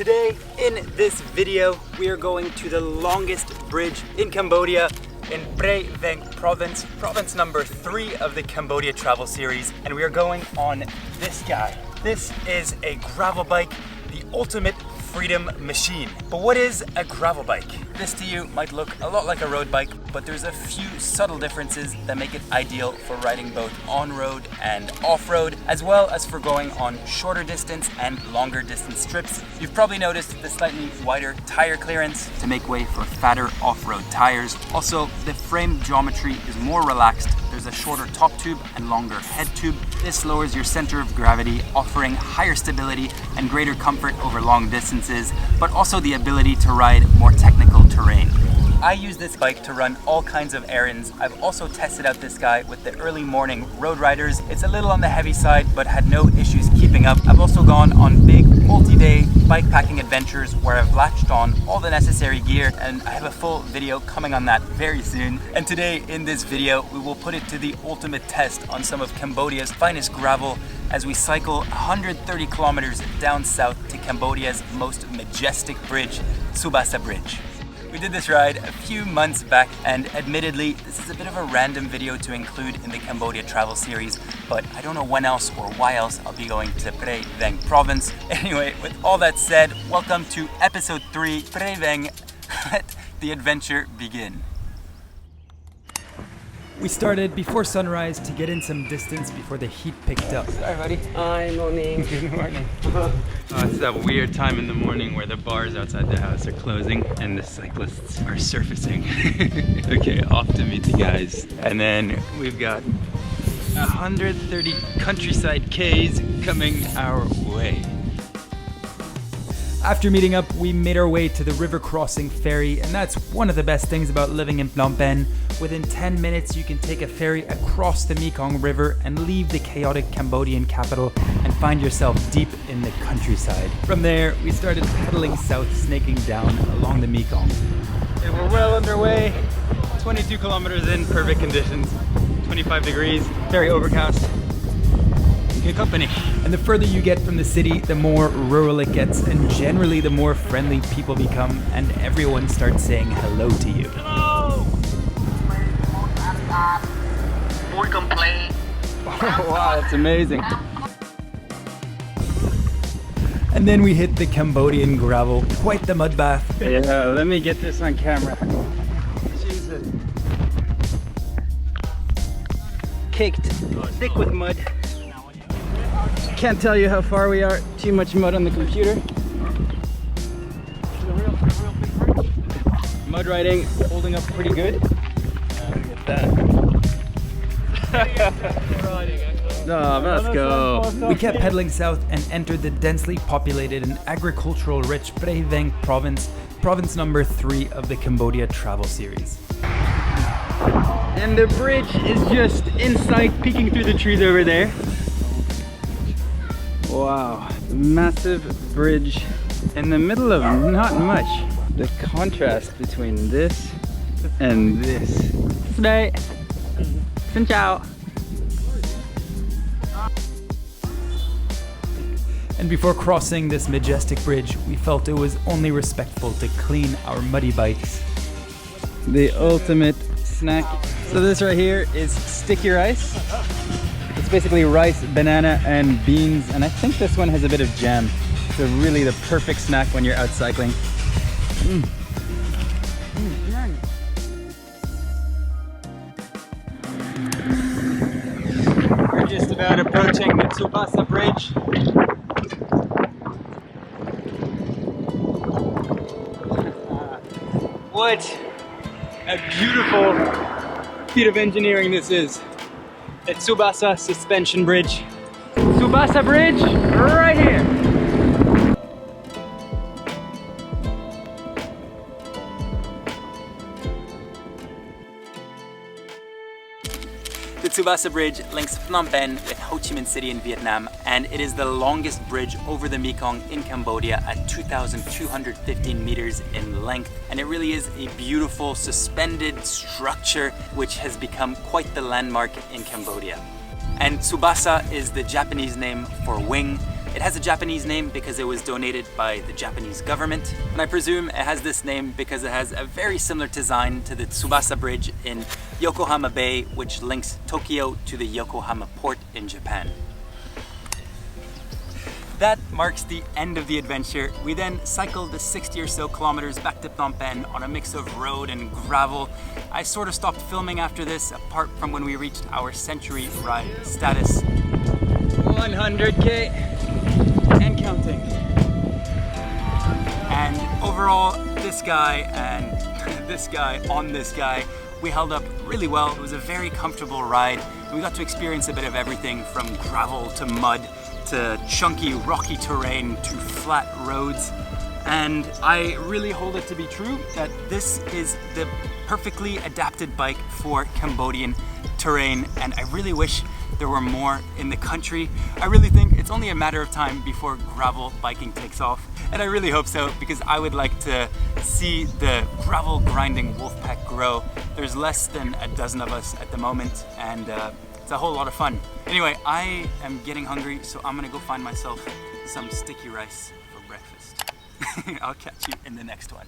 Today in this video we are going to the longest bridge in Cambodia, in Prey Veng Province, province number 3 of the Cambodia Travel Series, and we are going on this guy. This is a gravel bike, the ultimate freedom machine. But what is a gravel bike? This to you might look a lot like a road bike, but there's a few subtle differences that make it ideal for riding both on-road and off-road, as well as for going on shorter distance and longer distance trips. You've probably noticed the slightly wider tire clearance to make way for fatter off-road tires. Also, the frame geometry is more relaxed. There's a shorter top tube and longer head tube. This lowers your center of gravity, offering higher stability and greater comfort over long distances, but also the ability to ride more technical terrain. I use this bike to run all kinds of errands. I've also tested out this guy with the early morning road riders. It's a little on the heavy side, but had no issues keeping up. I've also gone on big multi-day bike packing adventures where I've latched on all the necessary gear, and I have a full video coming on that very soon. And today in this video, we will put it to the ultimate test on some of Cambodia's finest gravel as we cycle 130 kilometers down south to Cambodia's most majestic bridge, Tsubasa Bridge. We did this ride a few months back, and admittedly, this is a bit of a random video to include in the Cambodia Travel Series, but I don't know when else or why else I'll be going to Prey Veng Province. Anyway, with all that said, welcome to episode 3, Prey Veng. Let the adventure begin. We started before sunrise to get in some distance before the heat picked up. Sorry, buddy. Hi, morning. Good morning. It's that weird time in the morning where the bars outside the house are closing and the cyclists are surfacing. Okay, off to meet the guys. And then we've got 130 countryside Ks coming our way. After meeting up, we made our way to the river crossing ferry, and that's one of the best things about living in Phnom Penh. Within 10 minutes, you can take a ferry across the Mekong River and leave the chaotic Cambodian capital and find yourself deep in the countryside. From there, we started pedaling south, snaking down along the Mekong. And we're well underway, 22 kilometers in, perfect conditions, 25 degrees, very overcast. Good company. And the further you get from the city, the more rural it gets, and generally the more friendly people become, and everyone starts saying hello to you. Hello! Wow, that's amazing. And then we hit the Cambodian gravel, quite the mud bath. Yeah, let me get this on camera. Jesus. Caked, thick with mud. Can't tell you how far we are. Too much mud on the computer. Mud riding holding up pretty good. Look at that. Oh, let's go. We kept pedaling south and entered the densely populated and agricultural rich Prey Veng Province, province number 3 of the Cambodia Travel Series. And the bridge is just in sight, peeking through the trees over there. Wow, massive bridge in the middle of not much. The contrast between this and this. Today, xin chào. And before crossing this majestic bridge, we felt it was only respectful to clean our muddy bikes. The ultimate snack. So this right here is sticky rice. It's basically rice, banana, and beans, and I think this one has a bit of jam. So really the perfect snack when you're out cycling. We're just about approaching the Tsubasa Bridge. What a beautiful feat of engineering this is. The Tsubasa Suspension Bridge. Tsubasa Bridge, right here. The Tsubasa Bridge links Phnom Penh with Ho Chi Minh City in Vietnam, and it is the longest bridge over the Mekong in Cambodia at 2,215 meters in length. And it really is a beautiful suspended structure which has become quite the landmark in Cambodia. And Tsubasa is the Japanese name for wing, It has a Japanese name because it was donated by the Japanese government, and I presume it has this name because it has a very similar design to the Tsubasa Bridge in Yokohama Bay, which links Tokyo to the Yokohama port in Japan. That marks the end of the adventure. We then cycled the 60 or so kilometers back to Phnom Penh on a mix of road and gravel. I sort of stopped filming after this, apart from when we reached our century ride status. 100K and counting. And overall, this guy and this guy on this guy, we held up really well. It was a very comfortable ride. We got to experience a bit of everything from gravel to mud, to chunky rocky terrain, to flat roads. And I really hold it to be true that this is the perfectly adapted bike for Cambodian terrain, and I really wish there were more in the country. I really think it's only a matter of time before gravel biking takes off, and I really hope so, because I would like to see the gravel grinding wolf pack grow. There's less than a dozen of us at the moment, and it's a whole lot of fun. Anyway, I am getting hungry, so I'm gonna go find myself some sticky rice for breakfast. I'll catch you in the next one.